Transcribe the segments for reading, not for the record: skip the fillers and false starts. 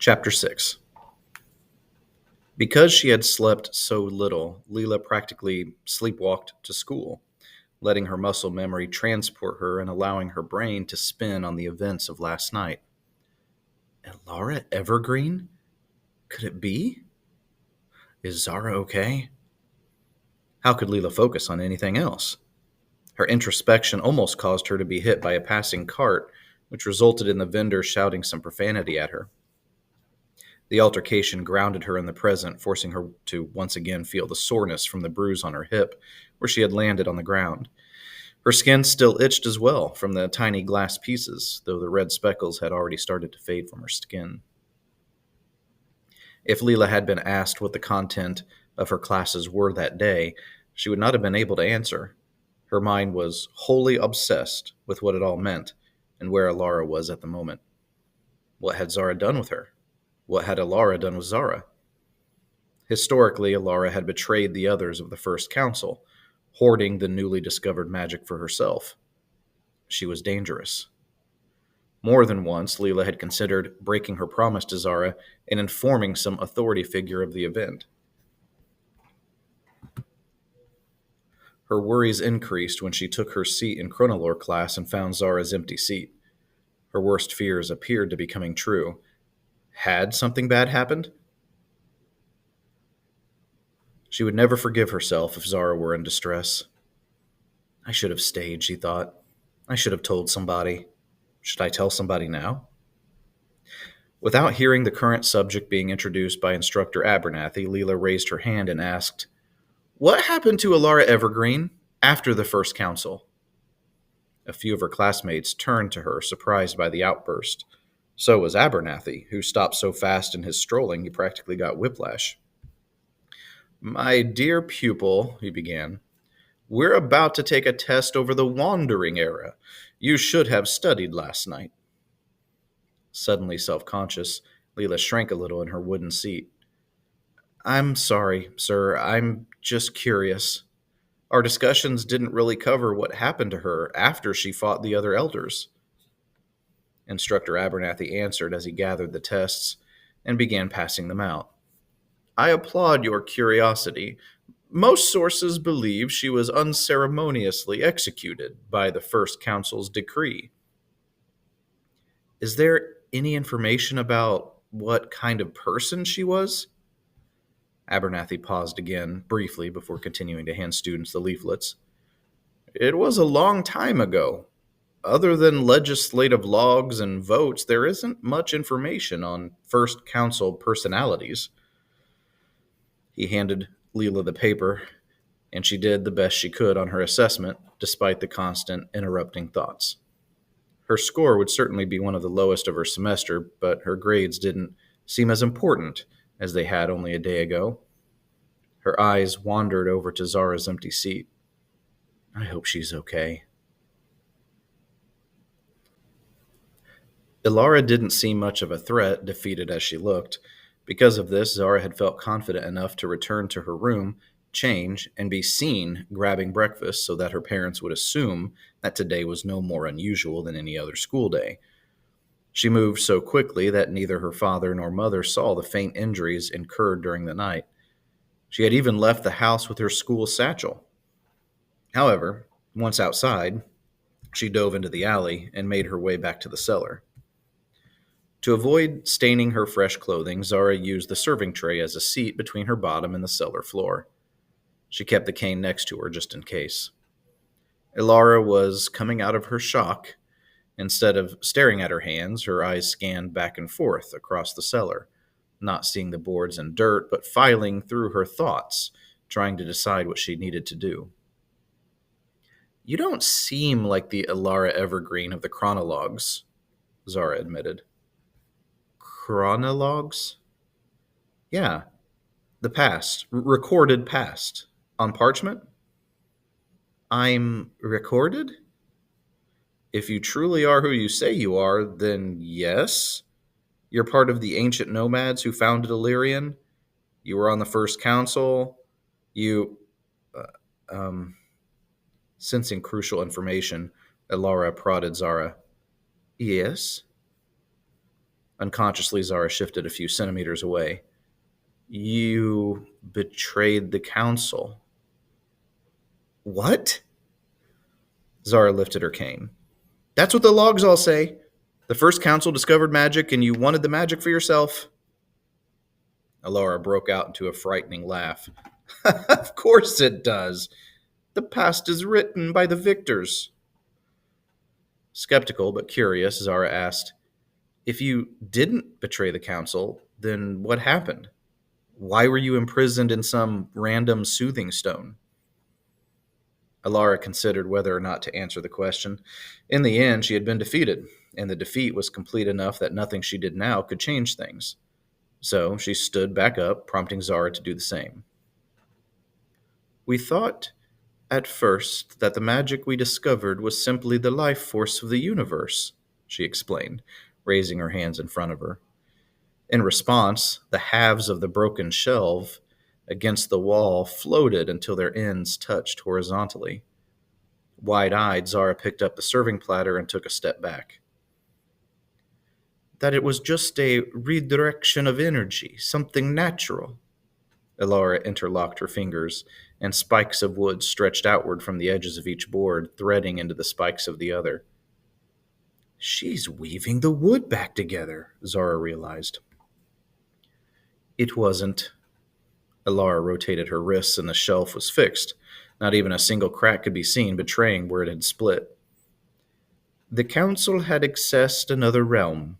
Chapter 6. Because she had slept so little, Leela practically sleepwalked to school, letting her muscle memory transport her and allowing her brain to spin on the events of last night. Laura Evergreen? Could it be? Is Zara okay? How could Leela focus on anything else? Her introspection almost caused her to be hit by a passing cart, which resulted in the vendor shouting some profanity at her. The altercation grounded her in the present, forcing her to once again feel the soreness from the bruise on her hip, where she had landed on the ground. Her skin still itched as well from the tiny glass pieces, though the red speckles had already started to fade from her skin. If Leela had been asked what the content of her classes were that day, she would not have been able to answer. Her mind was wholly obsessed with what it all meant and where Alara was at the moment. What had Zara done with her? What had Alara done with Zara? Historically, Alara had betrayed the others of the First Council, hoarding the newly discovered magic for herself. She was dangerous. More than once, Leela had considered breaking her promise to Zara and informing some authority figure of the event. Her worries increased when she took her seat in Chronolore class and found Zara's empty seat. Her worst fears appeared to be coming true. Had something bad happened? She would never forgive herself if Zara were in distress. I should have stayed, she thought. I should have told somebody. Should I tell somebody now? Without hearing the current subject being introduced by Instructor Abernathy, Leela raised her hand and asked, "What happened to Alara Evergreen after the first council?" A few of her classmates turned to her, surprised by the outburst. So was Abernathy, who stopped so fast in his strolling he practically got whiplash. "My dear pupil," he began, "we're about to take a test over the Wandering Era. You should have studied last night." Suddenly self-conscious, Leela shrank a little in her wooden seat. "I'm sorry, sir. I'm just curious. Our discussions didn't really cover what happened to her after she fought the other elders." Instructor Abernathy answered as he gathered the tests and began passing them out. "I applaud your curiosity. Most sources believe she was unceremoniously executed by the First Council's decree." "Is there any information about what kind of person she was?" Abernathy paused again, briefly, before continuing to hand students the leaflets. "It was a long time ago. Other than legislative logs and votes, there isn't much information on First Council personalities." He handed Leela the paper, and she did the best she could on her assessment, despite the constant interrupting thoughts. Her score would certainly be one of the lowest of her semester, but her grades didn't seem as important as they had only a day ago. Her eyes wandered over to Zara's empty seat. I hope she's okay. Ilara didn't seem much of a threat, defeated as she looked. Because of this, Zara had felt confident enough to return to her room, change, and be seen grabbing breakfast so that her parents would assume that today was no more unusual than any other school day. She moved so quickly that neither her father nor mother saw the faint injuries incurred during the night. She had even left the house with her school satchel. However, once outside, she dove into the alley and made her way back to the cellar. To avoid staining her fresh clothing, Zara used the serving tray as a seat between her bottom and the cellar floor. She kept the cane next to her just in case. Ilara was coming out of her shock. Instead of staring at her hands, her eyes scanned back and forth across the cellar, not seeing the boards and dirt, but filing through her thoughts, trying to decide what she needed to do. "You don't seem like the Ilara Evergreen of the chronologues," Zara admitted. "Chronologues?" "Yeah, the past, recorded past. On parchment?" "I'm recorded?" "If you truly are who you say you are, then yes. You're part of the ancient nomads who founded Illyrian. You were on the First Council. You, uh, um, Sensing crucial information, Ilara prodded Zara. "Yes." Unconsciously, Zara shifted a few centimeters away. You betrayed the council. What? Zara lifted her cane. That's what the logs all say. The first council discovered magic, and you wanted the magic for yourself. Alara broke out into a frightening laugh. Of course it does. The past is written by the victors. Skeptical but curious, Zara asked, if you didn't betray the council, then what happened? Why were you imprisoned in some random soothing stone? Alara considered whether or not to answer the question. In the end, she had been defeated, and the defeat was complete enough that nothing she did now could change things. So she stood back up, prompting Zara to do the same. We thought at first that the magic we discovered was simply the life force of the universe, she explained, raising her hands in front of her. In response, the halves of the broken shelf against the wall floated until their ends touched horizontally. Wide-eyed, Zara picked up the serving platter and took a step back. That it was just a redirection of energy, something natural. Elara interlocked her fingers, and spikes of wood stretched outward from the edges of each board, threading into the spikes of the other. She's weaving the wood back together, Zara realized. It wasn't. Elara rotated her wrists, and the shelf was fixed. Not even a single crack could be seen, betraying where it had split. The council had accessed another realm.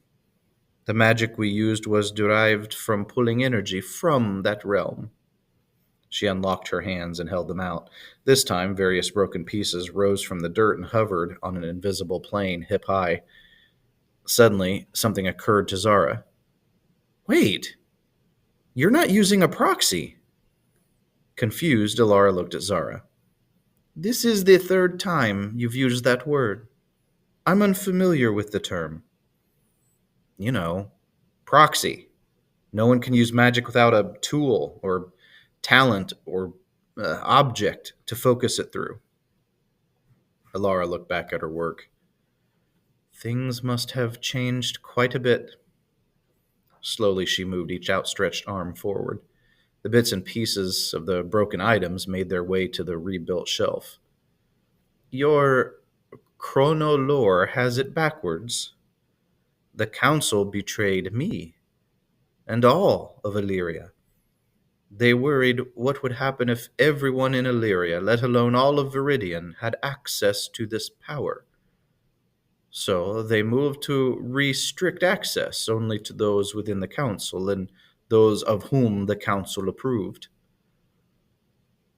The magic we used was derived from pulling energy from that realm. She unlocked her hands and held them out. This time, various broken pieces rose from the dirt and hovered on an invisible plane hip high. Suddenly, something occurred to Zara. Wait, you're not using a proxy. Confused, Alara looked at Zara. This is the third time you've used that word. I'm unfamiliar with the term. You know, proxy. No one can use magic without a tool or talent or object to focus it through. Alara looked back at her work. Things must have changed quite a bit. Slowly, she moved each outstretched arm forward. The bits and pieces of the broken items made their way to the rebuilt shelf. Your chronolore has it backwards. The council betrayed me, and all of Illyria. They worried what would happen if everyone in Illyria, let alone all of Viridian, had access to this power. So they moved to restrict access only to those within the council and those of whom the council approved.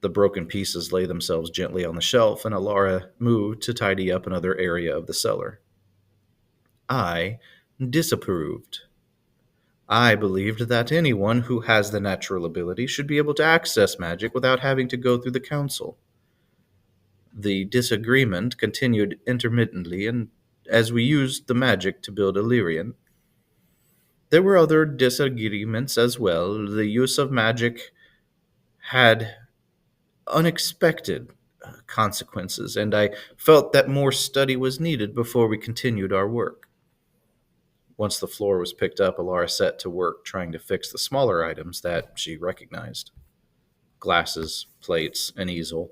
The broken pieces lay themselves gently on the shelf, and Alara moved to tidy up another area of the cellar. I disapproved. I believed that anyone who has the natural ability should be able to access magic without having to go through the council. The disagreement continued intermittently, and as we used the magic to build Illyrian, there were other disagreements as well. The use of magic had unexpected consequences, and I felt that more study was needed before we continued our work. Once the floor was picked up, Alara set to work trying to fix the smaller items that she recognized. Glasses, plates, an easel.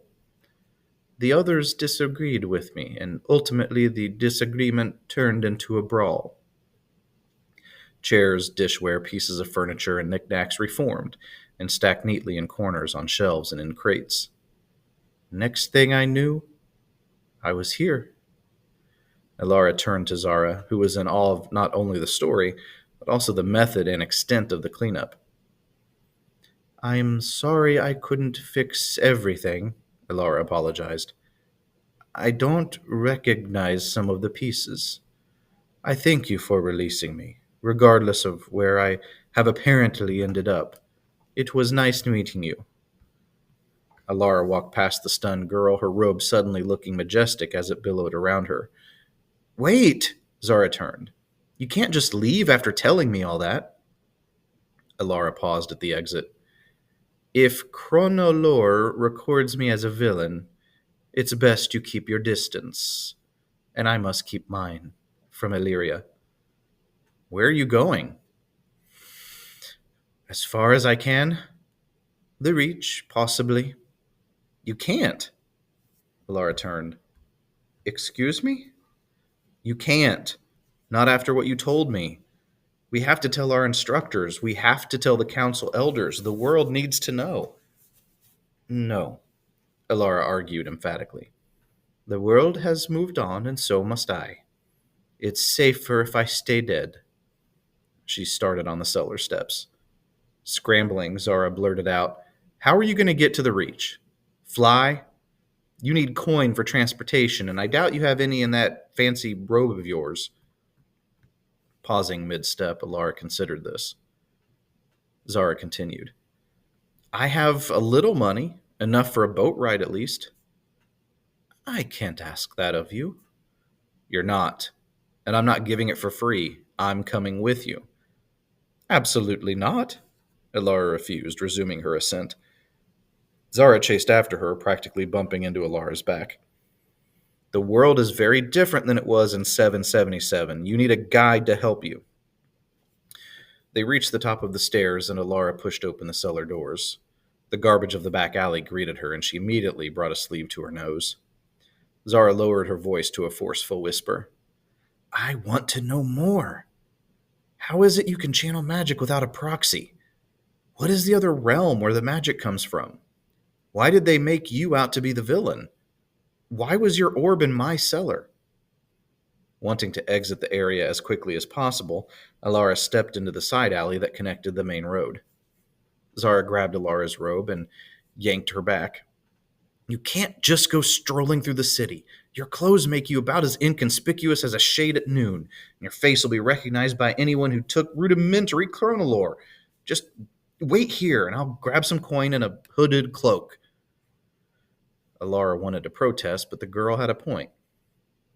The others disagreed with me, and ultimately the disagreement turned into a brawl. Chairs, dishware, pieces of furniture, and knickknacks reformed and stacked neatly in corners on shelves and in crates. Next thing I knew, I was here. Alara turned to Zara, who was in awe of not only the story, but also the method and extent of the cleanup. I'm sorry I couldn't fix everything, Alara apologized. I don't recognize some of the pieces. I thank you for releasing me, regardless of where I have apparently ended up. It was nice meeting you. Alara walked past the stunned girl, her robe suddenly looking majestic as it billowed around her. Wait, Zara turned. You can't just leave after telling me all that. Alara paused at the exit. If Chronolore records me as a villain, it's best you keep your distance, and I must keep mine from Illyria. Where are you going? As far as I can. The Reach, possibly. You can't. Alara turned. Excuse me? You can't. Not after what you told me. We have to tell our instructors. We have to tell the council elders. The world needs to know. No, Alara argued emphatically. The world has moved on, and so must I. It's safer if I stay dead. She started on the cellar steps. Scrambling, Zara blurted out, How are you going to get to the Reach? Fly? You need coin for transportation, and I doubt you have any in that fancy robe of yours. Pausing mid-step, Alara considered this. Zara continued. I have a little money, enough for a boat ride at least. I can't ask that of you. You're not. And I'm not giving it for free. I'm coming with you. Absolutely not. Alara refused, resuming her ascent. Zara chased after her, practically bumping into Alara's back. The world is very different than it was in 777. You need a guide to help you. They reached the top of the stairs, and Alara pushed open the cellar doors. The garbage of the back alley greeted her, and she immediately brought a sleeve to her nose. Zara lowered her voice to a forceful whisper. I want to know more. How is it you can channel magic without a proxy? What is the other realm where the magic comes from? Why did they make you out to be the villain? Why was your orb in my cellar? Wanting to exit the area as quickly as possible, Alara stepped into the side alley that connected the main road. Zara grabbed Alara's robe and yanked her back. You can't just go strolling through the city. Your clothes make you about as inconspicuous as a shade at noon, and your face will be recognized by anyone who took rudimentary chronolore. Just wait here, and I'll grab some coin and a hooded cloak. Alara wanted to protest, but the girl had a point.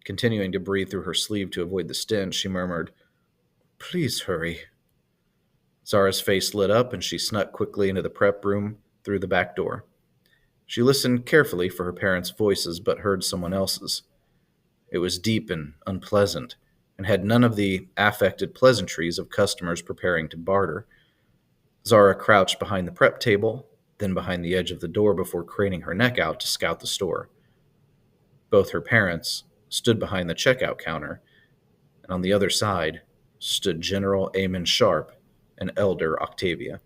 Continuing to breathe through her sleeve to avoid the stench, she murmured, Please hurry. Zara's face lit up, and she snuck quickly into the prep room through the back door. She listened carefully for her parents' voices, but heard someone else's. It was deep and unpleasant, and had none of the affected pleasantries of customers preparing to barter. Zara crouched behind the prep table, then behind the edge of the door before craning her neck out to scout the store. Both her parents stood behind the checkout counter, and on the other side stood General Amon Sharp and Elder Octavia.